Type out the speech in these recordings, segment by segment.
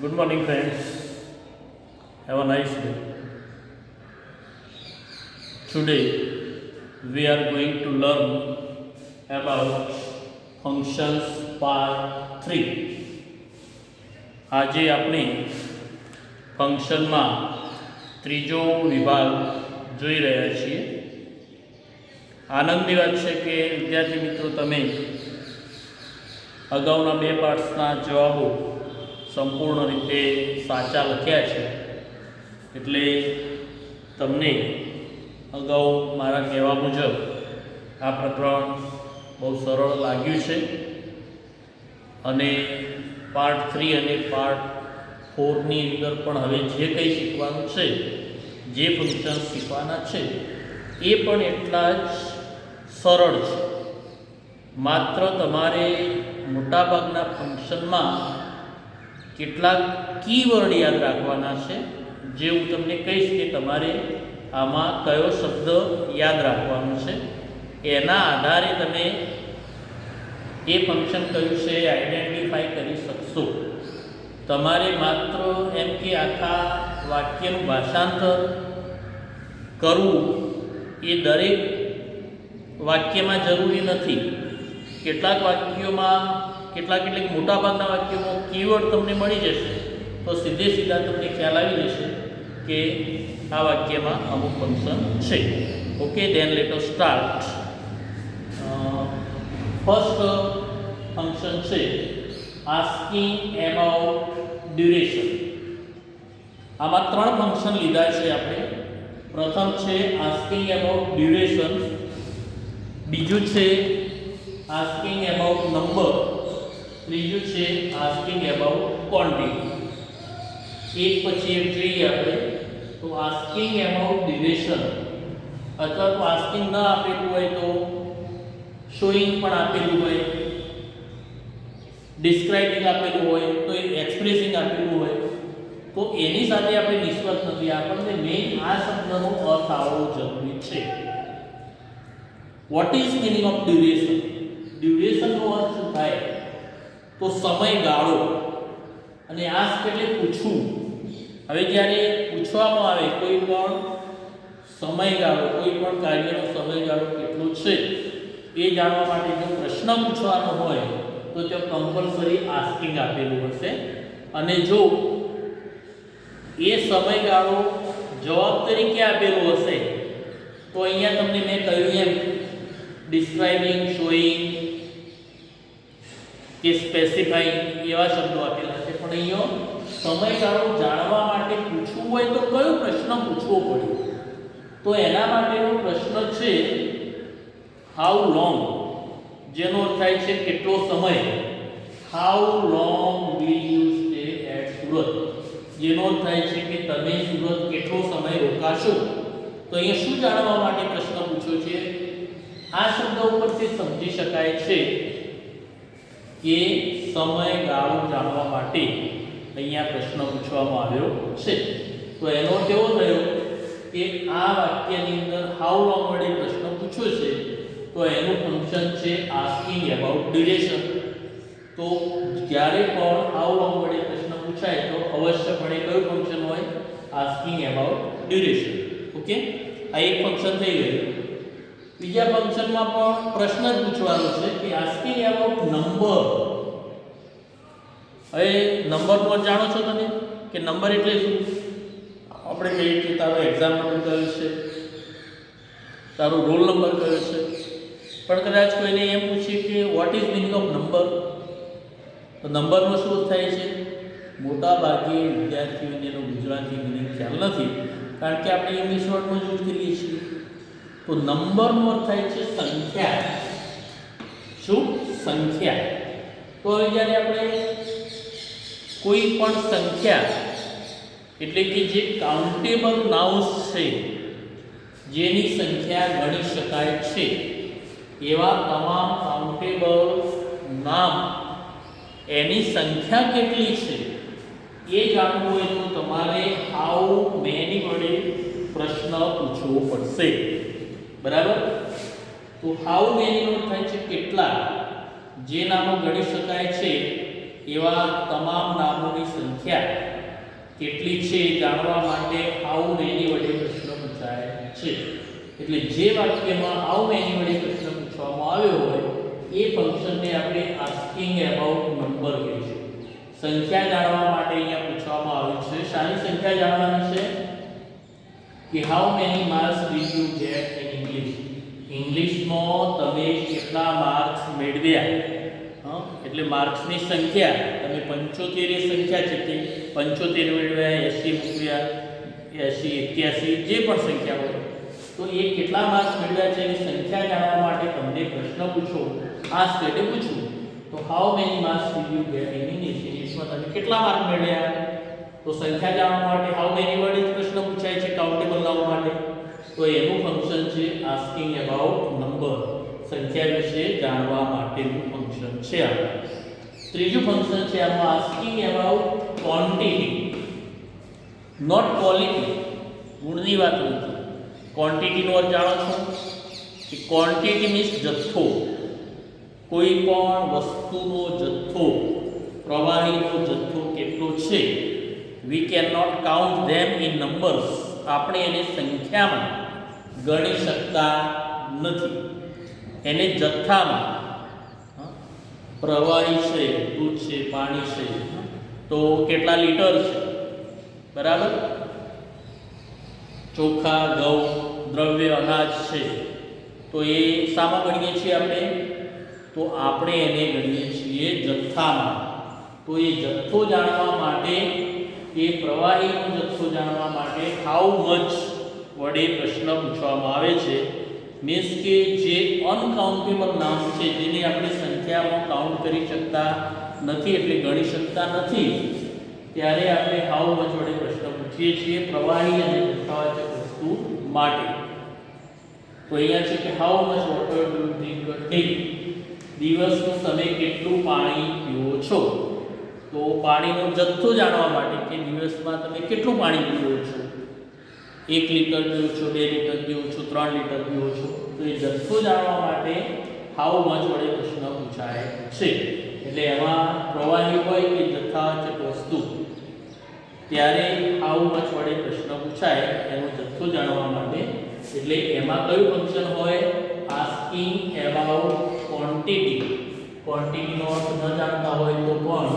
Good morning, friends. Have a nice day. Today, we are going to learn about functions part 3. આજે આપણે ફંક્શનમાં ત્રીજો વિભાગ જોઈ રહ્યા છીએ. આનંદની વાત છે કે વિદ્યાર્થી મિત્રો તમે અગાઉના બે પાર્ટ્સના જવાબો સંપૂર્ણ રીતે સાચા લખ્યા છે, એટલે તમને અગાઉ મારા કહેવા મુજબ આ પ્રકરણ બહુ સરળ લાગ્યું છે અને પાર્ટ 3 અને પાર્ટ 4ની અંદર પણ હવે જે કંઈ શીખવાનું છે, જે ફંક્શન શીખવાના છે એ પણ એટલા જ સરળ છે. માત્ર તમારે મોટાભાગના ફંક્શનમાં કેટલાક કીવર્ડ યાદ રાખવાના છે, જે હું તમને કહીશ કે તમારે આમાં કયો શબ્દ યાદ રાખવાનો છે. એના આધારે તમે એ ફંક્શન કયું છે આઈડેન્ટિફાઈ કરી શકશો. તમારે માત્ર એમ કે આખા વાક્યનું ભાષાંતર કરવું એ દરેક વાક્યમાં જરૂરી નથી. કેટલાક વાક્યોમાં કેટલાક મોટાભાગના વાક્યોમાં કીવર્ડ તમને મળી જશે તો સીધા તમને ખ્યાલ આવી જશે કે આ વાક્યમાં અમુક ફંક્શન છે. Okay, then let us start. First function છે આસ્કિંગ એબાઉટ ડ્યુરેશન. આમાં ત્રણ ફંક્શન લીધા છે આપણે. પ્રથમ છે આસ્કિંગ એબાઉટ ડ્યુરેશન, બીજું છે આસ્કિંગ એબાઉટ નંબર, ત્રીજું છે આસ્કિંગ એબાઉટ ક્વોન્ટિટી. એક પછી એક જોઈએ આપણે. તો આસ્કિંગ એબાઉટ ડ્યુરેશન અથવા તો આસ્કિંગ ન આપેલું હોય તો શોઈંગ પણ આપેલું હોય, ડિસ્ક્રાઇબિંગ આપેલું હોય તો એક્સપ્રેસિંગ આપેલું હોય તો એની સાથે આપણે નિષ્ફળ નથી. આપણને મેઇન આ શબ્દનો અર્થ આવવો જરૂરી છે. What is meaning of duration? ડ્યુરેશનનો અર્થ શું થાય? તો સમયગાળો. અને આસ્ક એટલે પૂછવું. હવે જ્યારે પૂછવામાં આવે કોઈ પણ સમયગાળો, કોઈ પણ કાર્યનો સમયગાળો કેટલો છે એ જાણવા માટે જો પ્રશ્ન પૂછવાનો હોય તો ત્યાં કમ્પલસરી આસ્કિંગ આપેલું હશે. અને જો એ સમયગાળો જવાબ તરીકે આપેલો હશે તો અહીંયા તમને મેં કહ્યું એમ ડિસ્ક્રાઇબિંગ, શોઈંગ કે સ્પેસિફાઈંગ એવા શબ્દો આપેલા છે. પણ અહીંયા સમયગાળો જાણવા માટે પૂછવું હોય તો કયો પ્રશ્ન પૂછવો પડે? તો એના માટેનો પ્રશ્ન છે હાઉ લોંગ, જેનો અર્થ થાય છે કેટલો સમય. How long will you stay at Surat, જેનો અર્થ થાય છે કે તમે સુરત કેટલો સમય રોકાશો. તો અહીંયા શું જાણવા માટે પ્રશ્ન પૂછ્યો છે? આ શબ્દ ઉપરથી સમજી શકાય છે કે સમયગાળો જાણવા માટે અહીંયા પ્રશ્ન પૂછવામાં આવ્યો છે. તો એનો અર્થ એવો થયો કે આ વાક્યની અંદર હાઉ લોંગ વડે પ્રશ્ન પૂછ્યો છે તો એનું ફંક્શન છે આસ્કિંગ એબાઉટ ડ્યુરેશન. તો જ્યારે પણ હાઉ લોંગ વડે પ્રશ્ન પૂછાય તો અવશ્યપણે કયું ફંક્શન હોય? Asking about duration. ઓકે, આ એક ફંક્શન થઈ ગયું. બીજા ફંક્શનમાં પણ પ્રશ્ન જ પૂછવાનો છે કે આસ્કિંગ એબાઉટ નંબર. હવે નંબરનો જાણો છો તમે કે નંબર એટલે શું? આપણે કહીએ કે તારો એક્ઝામ નંબર કયો છે, તારો રોલ નંબર કયો છે. પણ કદાચ કોઈને એમ પૂછીએ કે vote is meaning of number, તો નંબરનો શું થાય છે? મોટા ભાગે વિદ્યાર્થીઓને એનો ગુજરાતી મિનિંગ ખ્યાલ નથી, કારણ કે આપણે ઇંગ્લિશ વર્ડનો જ યુઝ કરીએ છીએ. તો નંબરનો અર્થ થાય છે સંખ્યા. શું? સંખ્યા. તો હવે જ્યારે આપણે કોઈ પણ સંખ્યા એટલે કે જે કાઉન્ટેબલ નાઉન્સ છે, જેની સંખ્યા ગણી શકાય છે, એવા તમામ કાઉન્ટેબલ નામ એની સંખ્યા કેટલી છે એ જાણવું હોય તો તમારે હાઉ મેની વડે પ્રશ્ન પૂછવો પડશે. બરાબર? તો હાઉ મેની નો થાય છે કેટલા. જે નામો ગણી શકાય છે એવા તમામ નામોની સંખ્યા કેટલી છે જાણવા માટે હાઉ મેની વડે પ્રશ્ન પૂછાય છે. એટલે જે વાક્યમાં હાઉ મેની વડે પ્રશ્ન પૂછવામાં આવ્યો હોય એ ફંક્શનને આપણે આસ્કિંગ એબાઉટ નંબર કહીશું. સંખ્યા જાણવા માટે અહીંયા પૂછવામાં આવ્યું છે. શાની સંખ્યા જાણવાની છે કે how many marks did you get in English. ઇંગ્લિશમાં તમે કેટલા માર્ક્સ મેળવ્યા. એટલે માર્ક્સની સંખ્યા તમે 75 એ સંખ્યા છે તે 75 મેળવ્યા, 80 મૂક્યા, 80 81 જે પણ સંખ્યા હોય તો એ કેટલા માર્ક્સ મેળવ્યા છે એની સંખ્યા જાણવા માટે તમને પ્રશ્ન પૂછો આ સ્ટેટે પૂછું તો how many marks did you get in English. ઇંગ્લિશમાં તમે કેટલા માર્ક મેળવ્યા તો સંખ્યા જાણવા માટે હાઉ મેની વડે પ્રશ્ન પૂછાય છે કાઉન્ટેબલ નામ માટે. તો એનું ફંક્શન છે આસ્કિંગ એબાઉટ નંબર. સંખ્યા વિશે જાણવા માટેનું ફંક્શન છે આ. ત્રીજું ફંક્શન છે આમાં asking about quantity, not quality. ગુણની વાત નથી. ક્વોન્ટિટીનો અર્થ જાણો છો કે ક્વોન્ટિટી મીન્સ જથ્થો. કોઈ પણ વસ્તુનો જથ્થો, પ્રવાહીનો જથ્થો કેટલો છે. We can not count them in numbers. આપણે એને સંખ્યામાં ગણી શકતા નથી. એને જથ્થામાં પ્રવાહી છે, દૂધ છે, પાણી છે તો કેટલા લીટર છે, બરાબર. ચોખા, ઘઉં, દ્રવ્ય, અનાજ છે તો એ શામાં ગણીએ છીએ આપણે તો આપણે એને ગણીએ છીએ જથ્થામાં. તો એ જથ્થો જાણવા માટે એ પ્રવાહીનો જથ્થો જાણવા માટે હાઉ મચ વડે પ્રશ્ન પૂછવામાં આવે છે. મીન્સ કે જે અનકાઉન્ટેબલ નામ છે જેને આપણે સંખ્યામાં કાઉન્ટ કરી શકતા નથી એટલે ગણી શકતા નથી ત્યારે આપણે હાઉ મચ વડે પ્રશ્ન પૂછીએ છીએ પ્રવાહી અને જથ્થાવાચક વસ્તુ માટે. તો અહીંયા છે કે how much water do you drink a day. દિવસનું તમે કેટલું પાણી પીવો છો. તો પાણીનો જથ્થો જાણવા માટે કે દિવસમાં તમે કેટલું પાણી પીવો છો. 1 લીટર પીવો છો, 2 લીટર પીવો છો, 3 લીટર પીવો છો. તો એ જથ્થો જાણવા માટે હાઉ મચ વડે પ્રશ્ન પૂછાય છે. એટલે એમાં પ્રવાહી હોય કે જથ્થાવાચક વસ્તુ ત્યારે હાઉ મચ વડે પ્રશ્ન પૂછાય એનો જથ્થો જાણવા માટે. એટલે એમાં કયું ફંક્શન હોય આસ્કિંગ એબાઉટ ક્વોન્ટિટી. ક્વોન્ટિટીનો અર્થ ન જાણતા હોય તો પણ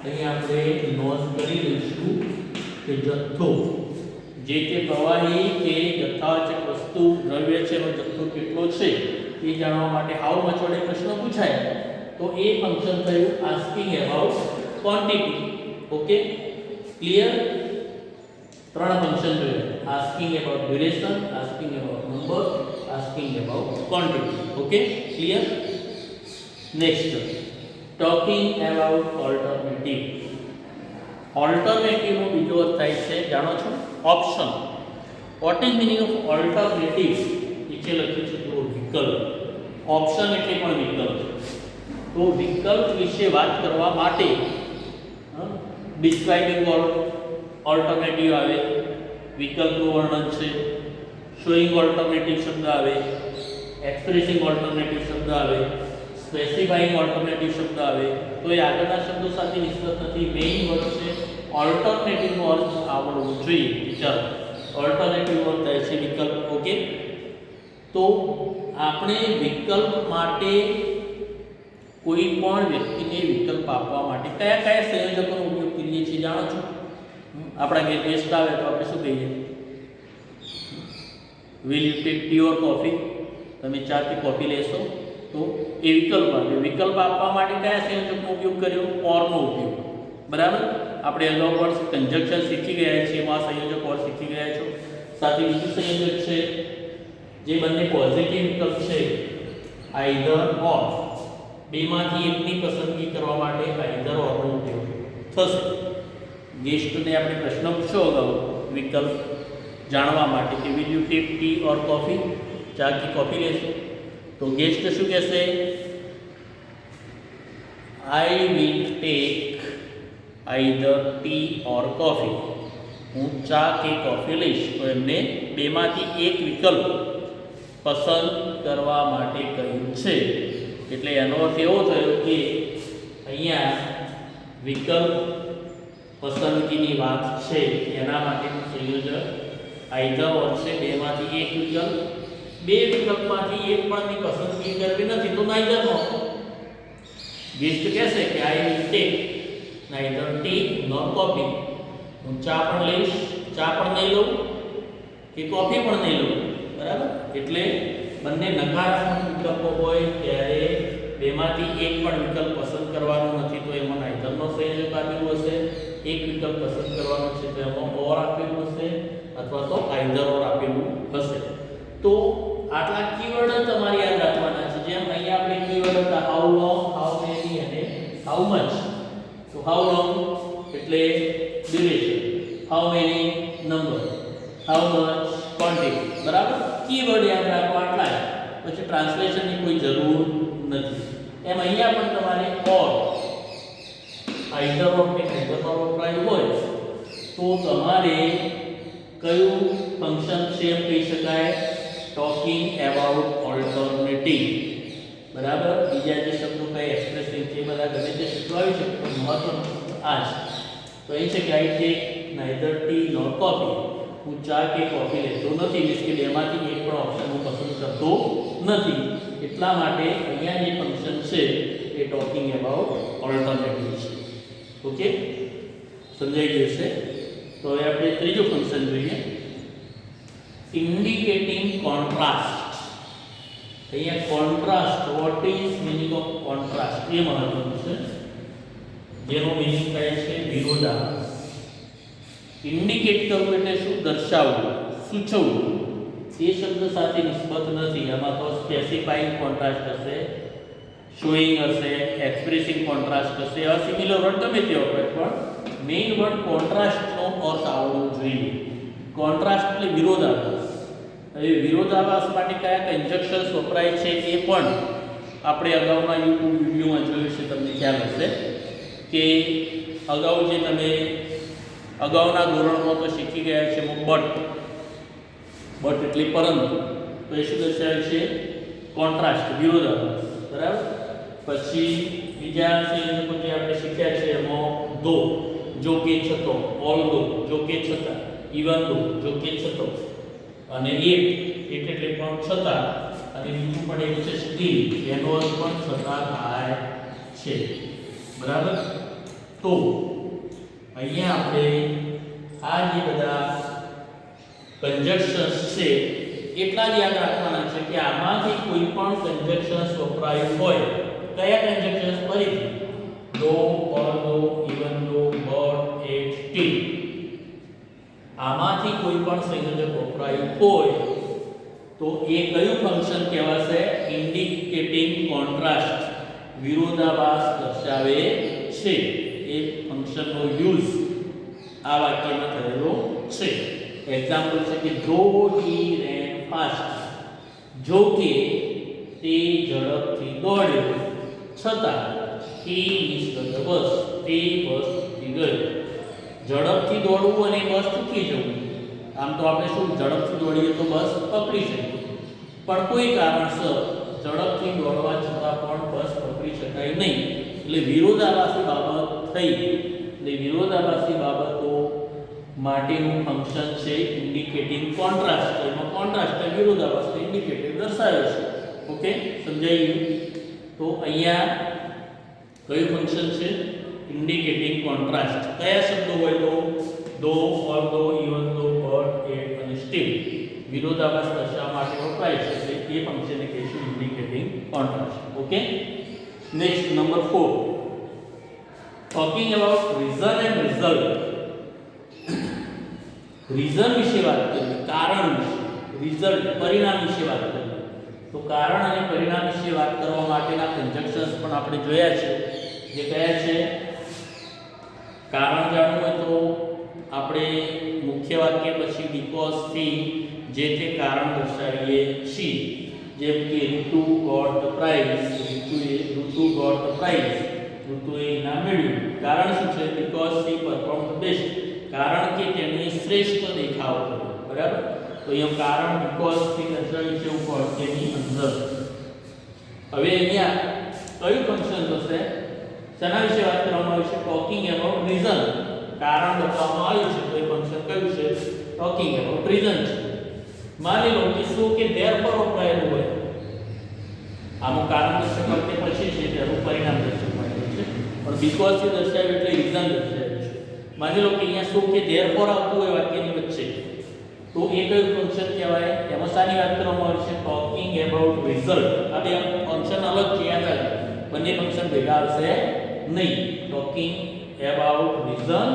અહીં આપણે નોંધ કરી લઈશું કે જથ્થો જે તે પ્રવાહી કે જથ્થાવાચક વસ્તુ દ્રવ્ય છે એનો જથ્થો કેટલો છે એ જાણવા માટે હાઉ મચ વડે પ્રશ્ન પૂછાય તો એ ફંક્શન થયું asking about quantity. Okay, clear. 3 function જોયા asking about duration, asking about number, asking about quantity. Okay, clear. Next talking about alternative. ઓલ્ટરનેટિવનો બીજો અર્થ થાય છે જાણો છો option. What is meaning of alternative? નીચે લખ્યું છે તો વિકલ્પ. ઓપ્શન એટલે પણ વિકલ્પ. તો વિકલ્પ વિશે વાત કરવા માટે ડિસ્ક્રાઇબિંગ ઓલ્ટરનેટિવ આવે, વિકલ્પનું વર્ણન છે, શોઈંગ ઓલ્ટરનેટિવ શબ્દ આવે, એક્સપ્રેસિંગ ઓલ્ટરનેટિવ શબ્દ આવે, સ્પેસિફાઈંગ ઓલ્ટરનેટિવ શબ્દ આવે. તો એ આગળના શબ્દો સાથે નિસ્બત નથી. મેઇન વર્ડ છે ઓલ્ટરનેટિવનો અર્થ આવડવો જોઈએ. ચાલો, ઓલ્ટરનેટિવ અર્થ થાય છે વિકલ્પ. ઓકે, તો આપણે વિકલ્પ માટે કોઈ પણ વ્યક્તિને વિકલ્પ આપવા માટે કયા કયા સંયોજકોનો ઉપયોગ કરીએ છીએ જાણો છો? આપણા ઘરે ગેસ્ટ આવે તો આપણે શું કહીએ? Will you take T or coffee? તમે ચા કે કોફી લેશો? તો એ વિકલ્પ આપ્યો. વિકલ્પ આપવા માટે કયા સંયોજકનો ઉપયોગ કર્યો? ઓરનો ઉપયોગ. બરાબર. આપણે અગાઉ પણ કન્જક્શન શીખી ગયા છીએ, એમાં સંયોજક ઓર શીખી ગયા છો. સાથે બીજું સંયોજક છે જે બંને પોઝિટિવ વિકલ્પ છે, આઈધર ઓર. બેમાંથી એકની પસંદગી કરવા માટે આઈધર ઓરનો ઉપયોગ થશે. ગેસ્ટને આપણે પ્રશ્ન પૂછ્યો અગાઉ વિકલ્પ જાણવા માટે કે will you take T or coffee? ચા કે કોફી લેશો? તો ગેસ્ટ શું કહેશે? આઈ will tech either T or coffee. હું ચા કે કોફી લઈશ. તો એમને બેમાંથી એક વિકલ્પ પસંદ કરવા માટે કહ્યું છે. એટલે એનો અર્થ એવો થયો કે અહીંયા વિકલ્પ પસંદગીની વાત છે એના માટેનું સંયોજક આઈધર ઓર છે, બેમાંથી એક વિકલ્પ, બે વિકલ્પમાંથી એક પણની પસંદગી કરવી નથી તો નાઈધર નો. ગેસ્ટ કહેશે કે I will take neither tea nor coffee. હું ચા પણ લઈશ, ચા પણ નહીં લઉં કે કોફી પણ નહીં લઉં. બરાબર? એટલે બંને નકારાત્મક વિકલ્પો હોય ત્યારે બેમાંથી એક પણ વિકલ્પ પસંદ કરવાનો નથી તો એમાં નાઈધરનો સંયોજક આપેલું હશે. એક વિકલ્પ પસંદ કરવાનો છે તો એમાં ઓર આપેલું હશે અથવા તો આઈધર ઓર આપેલું હશે. તો આટલા કીવર્ડ તમારે યાદ રાખવાના છે. જેમ અહીંયા આપણે કીવર્ડ હતા હાઉ લોંગ, હાઉ મેની અને હાઉ મચ. તો હાઉ લોંગ એટલે duration, how many number, how much quantity. બરાબર? કીવર્ડ યાદ રાખવા આટલા જ. પછી ટ્રાન્સલેશનની કોઈ જરૂર નથી. એમ અહીંયા પણ તમારે ઓર આઈધર ઓર કે નાઈધર ઓર વપરાયું હોય તો તમારે કયું ફંક્શન છે એમ કહી શકાય? Talking about alternative. બરાબર? બીજા જે શબ્દો કઈ એક્સપ્રેસિવ છે એ બધા ગમે તે શબ્દો આવી શકે પણ મહત્વનું આ છે. તો એ છે કે I take neither tea nor coffee. હું ચા કે કોફી લેતો નથી, મીન્સ કે બેમાંથી એક પણ ઓપ્શન હું પસંદ કરતો નથી. એટલા માટે અહીંયા જે ફંક્શન છે એ ટોકિંગ અબાઉટ ઓલ્ટરનેટિવ છે. ઓકે, સમજાઈ ગયું છે? તો હવે આપણે ત્રીજું ફંક્શન જોઈએ, ઇન્ડિકેટિંગ કોન્ટ્રાસ્ટ. અહીંયા contrast, what is meaning of contrast એ મહત્વનું છે, જેનો મિનિંગ થાય છે વિરોધાભાસ. ઇન્ડિકેટ કરવું એટલે શું? દર્શાવવું, સૂચવવું. એ શબ્દ સાથે નિસ્બત નથી. આમાં તો સ્પેસિફાઈંગ કોન્ટ્રાસ્ટ હશે, શોઈંગ હશે, એક્સપ્રેસિંગ કોન્ટ્રાસ્ટ હશે, આ સિમિલર વર્ડ ગમે તે હોય પણ મેઇન વર્ડ કોન્ટ્રાસ્ટનો અર્થ આવવો જોઈએ. કોન્ટ્રાસ્ટ એટલે વિરોધાભાસ. હવે વિરોધાભાસ માટે કયા કન્જક્શન્સ વપરાય છે એ પણ આપણે અગાઉના YouTube વિડીયોમાં જોયું છે. તમને ખ્યાલ હશે કે અગાઉ જે તમે અગાઉના ધોરણમાં તો શીખી ગયા છે બટ. બટ એટલે પરંતુ. તો એ શું દર્શાવે છે? કોન્ટ્રાસ્ટ, વિરોધાભાસ. બરાબર? પછી બીજા સંયોજકો જે આપણે શીખ્યા છે એમાં દો, જો કે છતો, ઓલ દો, જો કે છતાં, ઇવન દો, જો કે છતો, અને એટ એટલે પણ છતાં, અને બીજું પણ એક છે સ્ટીલ, એનો અર્થ પણ છતાં થાય છે. બરાબર? તો અહીંયા આપણે આ જે બધા કન્જક્શન્સ છે એટલા જ યાદ રાખવાના છે કે આમાંથી કોઈ પણ કન્જક્શન્સ વપરાયું હોય, કયા કન્જક્શન્સ? ફરીથી દો, ઓર દો, ઇવન દો, બટ, એટ, સ્ટીલ. આમાંથી કોઈ પણ સંયોજક વપરાયું હોય તો એ કયું ફંક્શન કહેવાશે? ઇન્ડિકેટિંગ કોન્ટ્રાસ્ટ, વિરોધાભાસ દર્શાવે છે. એ ફંક્શનનો યુઝ આ વાક્યમાં થયેલો છે. એક્ઝામ્પલ છે કે ધો હી રેન ફાસ્ટ. જો કે તે ઝડપથી દોડ્યો, છતાં હી મિસ્ડ ધ બસ. તે બસ ચૂકી ગઈ. ઝડપથી દોડવું અને બસ ચૂકી જવું. આમ તો આપણે શું ઝડપથી દોડીએ તો બસ પકડી શકીએ, પણ કોઈ કારણસર ઝડપથી દોડવા છતાં પણ બસ પકડી શકાય નહીં. એટલે વિરોધાભાસી બાબત થઈ. એટલે વિરોધાભાસી બાબતો માટેનું ફંક્શન છે ઇન્ડિકેટિંગ કોન્ટ્રાસ્ટ. એમાં કોન્ટ્રાસ્ટ એ વિરોધાભાસ ઇન્ડિકેટિવ દર્શાવે છે. ઓકે, સમજાઈ ગયું? તો અહીંયા કયું ફંક્શન છે? Indicating contrast. કયા શબ્દો હોય તો દો, ઓર દો, ઇવન દો, બટ, એટ અને સ્ટીલ વિરોધાભાસ દર્શાવવા માટે વપરાય છે. એટલે એ ફંક્શનને કહીશું indicating contrast. Okay, next number 4, talking about reason and result. Reason વિશે વાત કરીએ, કારણ વિશે. રિઝલ્ટ, પરિણામ વિશે વાત કરીએ. તો કારણ અને પરિણામ વિશે વાત કરવા માટેના કન્જક્શન્સ પણ આપણે જોયા છે. જે કયા છે? કારણ જાણવું હોય તો આપણે મુખ્ય વાક્ય પછી બીકોઝ થી જે તે કારણ દર્શાવીએ છીએ. જેમ કે ઋતુ ગોટ ધ પ્રાઇઝ. ઋતુ ગોટ ધ પ્રાઇઝ. ઋતુએ ઇનામ મેળવ્યું. કારણ શું છે? Because he perform the best. કારણ કે તેણે શ્રેષ્ઠ દેખાવ કર્યો. બરાબર? તો અહીંયા કારણ બીકોઝ થી દર્શાવ્યું છે ઉપર તેની અંદર. હવે અહીંયા કયું ફંક્શન થશે? શેના વિશે વાત કરવામાં આવી છે? ટોકિંગ અબાઉટ રીઝન, કારણ બતાવવામાં આવ્યું છે. તો એ ફંક્શન કયું છે? ટોકિંગ અબાઉટ રીઝન છે. માની લો કે શું કે ધેરફોર વપરાયેલું હોય, આનું કારણ દર્શક વખતે પછી છે તેનું પરિણામ દર્શક માટે છે, પણ બીકોઝ થી દર્શાવ્યું એટલે રીઝન દર્શાવ્યું છે. માની લો કે અહીંયા શું કે ધેરફોર આવતું હોય વાક્યની વચ્ચે, તો એ કયું ફંક્શન કહેવાય? એમાં શાની વાત કરવામાં આવી છે? Talking about result. આ બે ફંક્શન અલગ છે, યાદ રાખજો, બંને ફંક્શન ભેગા આવશે નહીં. ટોકિંગ અબાઉટ રીઝન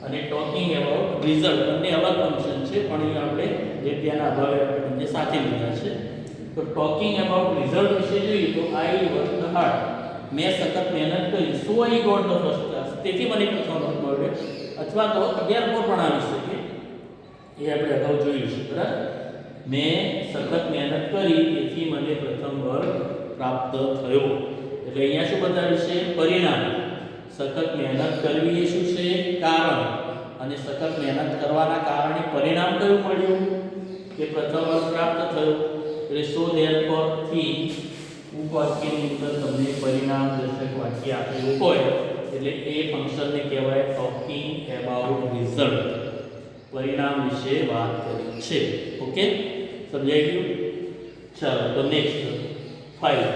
અને ટોકિંગ અબાઉટ રિઝલ્ટ બંને અલગ ફંક્શન છે, પણ અહીં આપણે જગ્યાના અભાવે આપણે બંને સાથે લીધા છે. તો ટોકિંગ અબાઉટ રિઝલ્ટ વિશે જોઈએ તો આઈ વર્કડ હાર્ડ, મેં સખત મહેનત કરી, so I got the first class, તેથી મને પ્રથમ વર્ગ મળ્યો. અથવા તો ધેરફોર પણ આવી શકે, એ આપણે અગાઉ જોયું છે, બરાબર. મેં સખત મહેનત કરી તેથી મને પ્રથમ વર્ગ પ્રાપ્ત થયો. એટલે અહીંયા શું બતાવ્યું છે? પરિણામ. સખત મહેનત કરવી એ શું છે? કારણ. અને સખત મહેનત કરવાના કારણે પરિણામ કયું મળ્યું? કે પ્રથમ વર્ગ પ્રાપ્ત થયો. એટલે સો ધેરફોર થી ઉપવાક્યની અંદર તમને પરિણામ દર્શક વાક્ય આપેલું હોય એટલે એ ફંક્શનને કહેવાય ટોકિંગ અબાઉટ રિઝલ્ટ. પરિણામ વિશે વાત કરી છે. ઓકે, સમજાઈ ગયું? ચાલો તો next 5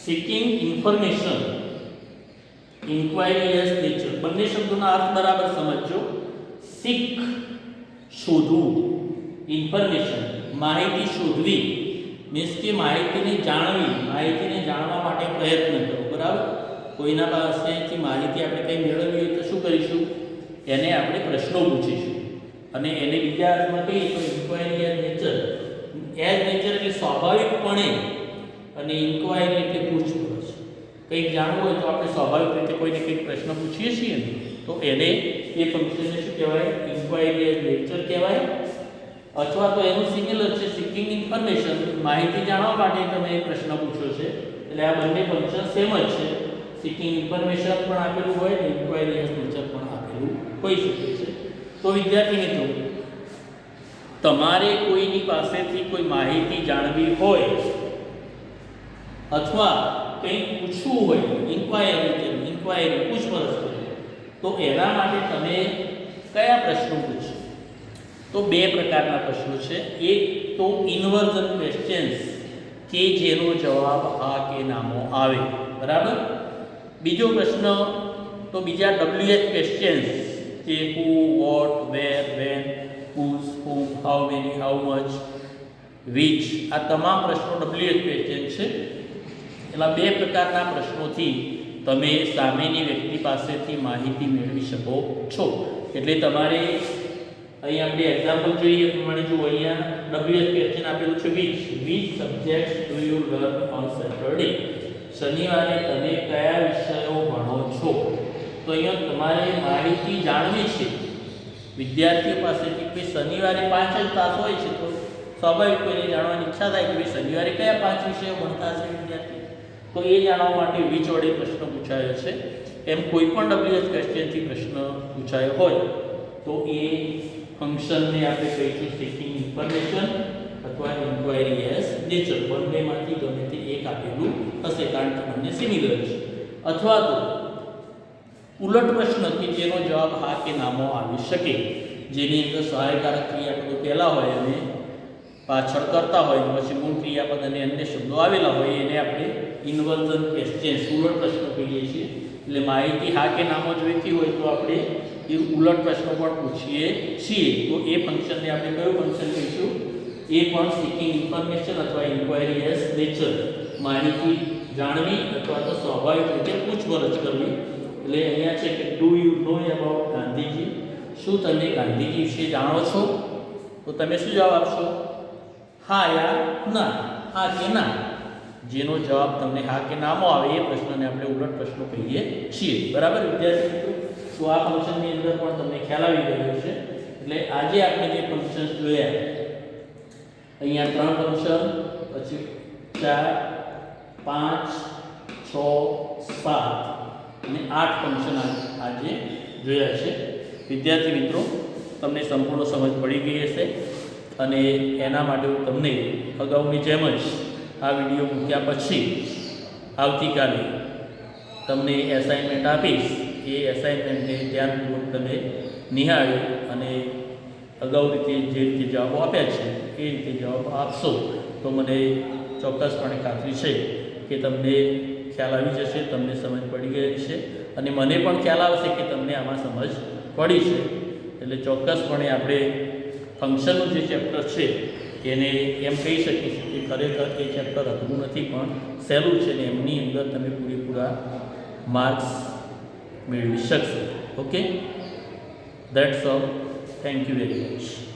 seeking information, inquiry as nature. બંને શબ્દોના અર્થ બરાબર સમજજો. સીક શોધવું, ઇન્ફોર્મેશન માહિતી શોધવી, મીન્સ કે માહિતીને જાણવી, માહિતીને જાણવા માટે પ્રયત્ન કરો, બરાબર. કોઈના પાસેથી માહિતી આપણે કંઈ મેળવવી હોય તો શું કરીશું? એને આપણે પ્રશ્નો પૂછીશું. અને એને બીજા અર્થમાં કહીએ તો inquiry as nature. As nature એટલે સ્વાભાવિકપણે, અને ઇન્ક્વાયરી એટલે પૂછપરછ. કંઈક જાણવું હોય તો આપણે સ્વાભાવિક રીતે કોઈને કંઈક પ્રશ્ન પૂછીએ છીએ ને, તો એને એ ફંક્શનને શું કહેવાય? ઇન્ક્વાયરી એઝ નેચર કહેવાય. અથવા તો એનું સિમિલર છે સીકિંગ ઇન્ફોર્મેશન, માહિતી જાણવા માટે તમે એક પ્રશ્ન પૂછો છે. એટલે આ બંને ફંક્શન સેમ જ છે. સીકિંગ ઇન્ફોર્મેશન પણ આપેલું હોય ને ઇન્ક્વાયરી એઝ નેચર પણ આપેલું હોઈ શકે છે. તો વિદ્યાર્થી મિત્રો, તમારે કોઈની પાસેથી કોઈ માહિતી જાણવી હોય અથવા કંઈક પૂછવું હોય, ઇન્ક્વાયરી પૂછપરછ કરવી, તો એના માટે તમે કયા પ્રશ્નો પૂછો? તો બે પ્રકારના પ્રશ્નો છે. એક તો ઇન્વર્ઝન ક્વેશ્ચન્સ, કે જેનો જવાબ હા કે નામાં આવે, બરાબર. બીજો પ્રશ્ન તો બીજા WH ક્વેશ્ચન્સ, કે who, what, where, when, whose, whom, how many, how much, which. આ તમામ પ્રશ્નો WH ક્વેશ્ચન છે. એટલા બે પ્રકારના પ્રશ્નોથી તમે સામેની વ્યક્તિ પાસેથી માહિતી મેળવી શકો છો. એટલે તમારે અહીં આપણે એક્ઝામ્પલ જોઈએ પ્રમાણે જો અહીંયા WH ક્વેશ્ચન આપેલું છે which subjects do you learn on Saturday. શનિવારે તમે કયા વિષયો ભણો છો? તો અહીંયા તમારે માહિતી જાણવી છે વિદ્યાર્થીઓ પાસેથી કે શનિવારે 5 જ તાસ હોય છે, તો સ્વાભાવિક કોઈને જાણવાની ઈચ્છા થાય કે શનિવારે કયા 5 વિષયો ભણતા હશે વિદ્યાર્થી. તો એ જાણવા માટે વિચ વડે પ્રશ્ન પૂછાયો છે. એમ કોઈ પણ WH ક્વેશ્ચનથી પ્રશ્ન પૂછાયો હોય તો એ ફંક્શનને આપણે કહીશું સીકિંગ ઇન્ફોર્મેશન અથવા ઇન્ક્વાયરી એઝ નેચર. બંનેમાંથી ગમે તે એક આપેલું હશે, કારણ કે બંને સિમિલર છે. અથવા તો ઉલટ પ્રશ્ન કે જેનો જવાબ હા કે નામાં આવી શકે, જેની અંદર સહાયકારક ક્રિયાપદો પહેલા હોય અને પાછળ કરતા હોય, પછી મૂળ ક્રિયાપદ અને અન્ય શબ્દો આવેલા હોય, એને આપણે ઇન્વર્ઝન ક્વેશ્ચન્સ, ઉલટ પ્રશ્નો કહીએ છીએ. એટલે માહિતી હા કે નામાં જોઈતી હોય તો આપણે એ ઉલટ પ્રશ્નો પણ પૂછીએ છીએ. તો એ ફંક્શનને આપણે કયું ફંક્શન કહીશું? એ પણ સીકિંગ ઇન્ફોર્મેશન અથવા ઇન્ક્વાયરી એઝ નેચર, માહિતી જાણવી અથવા તો સ્વાભાવિક રીતે પૂછપરછ કરવી. એટલે અહીંયા છે કે do you know about Gandhiji? શું તમે ગાંધીજી વિશે જાણો છો? તો તમે શું જવાબ આપશો? હા યા ના, હા કે ના. જેનો જવાબ તમને હા કે નામાં આવે એ પ્રશ્નને આપણે ઉલટ પ્રશ્નો કહીએ છીએ, બરાબર વિદ્યાર્થી મિત્રો. તો આ ફંક્શનની અંદર પણ તમને ખ્યાલ આવી ગયો છે. એટલે આજે આપણે જે ફંક્શન્સ જોયા, અહીંયા 3 ફંક્શન, પછી 4, 5, 6, 7 અને 8 ફંક્શન આજે જોયા છે. વિદ્યાર્થી મિત્રો, તમને સંપૂર્ણ સમજ પડી ગઈ હશે અને એના માટે હું તમને અગાઉની જેમ જ આ વિડીયો મૂક્યા પછી આવતીકાલે તમને એસાઇનમેન્ટ આપીશ એ એસાઇનમેન્ટને ધ્યાનપૂર્વક તમે નિહાળ્યું અને અગાઉ રીતે જે રીતે જવાબો આપ્યા છે એ રીતે જવાબ આપશો તો મને ચોક્કસપણે ખાતરી છે કે તમને ખ્યાલ આવી જશે, તમને સમજ પડી ગઈ છે અને મને પણ ખ્યાલ આવશે કે તમને આમાં સમજ પડી છે. એટલે ચોક્કસપણે આપણે ફંક્શનનું જે ચેપ્ટર છે એને એમ કહી શકીશું કે ખરેખર એ ચેપ્ટર અઘરું નથી પણ સહેલું છે ને એમની અંદર તમે પૂરેપૂરા માર્ક્સ મેળવી શકશો. Okay, that's all. Thank you very much.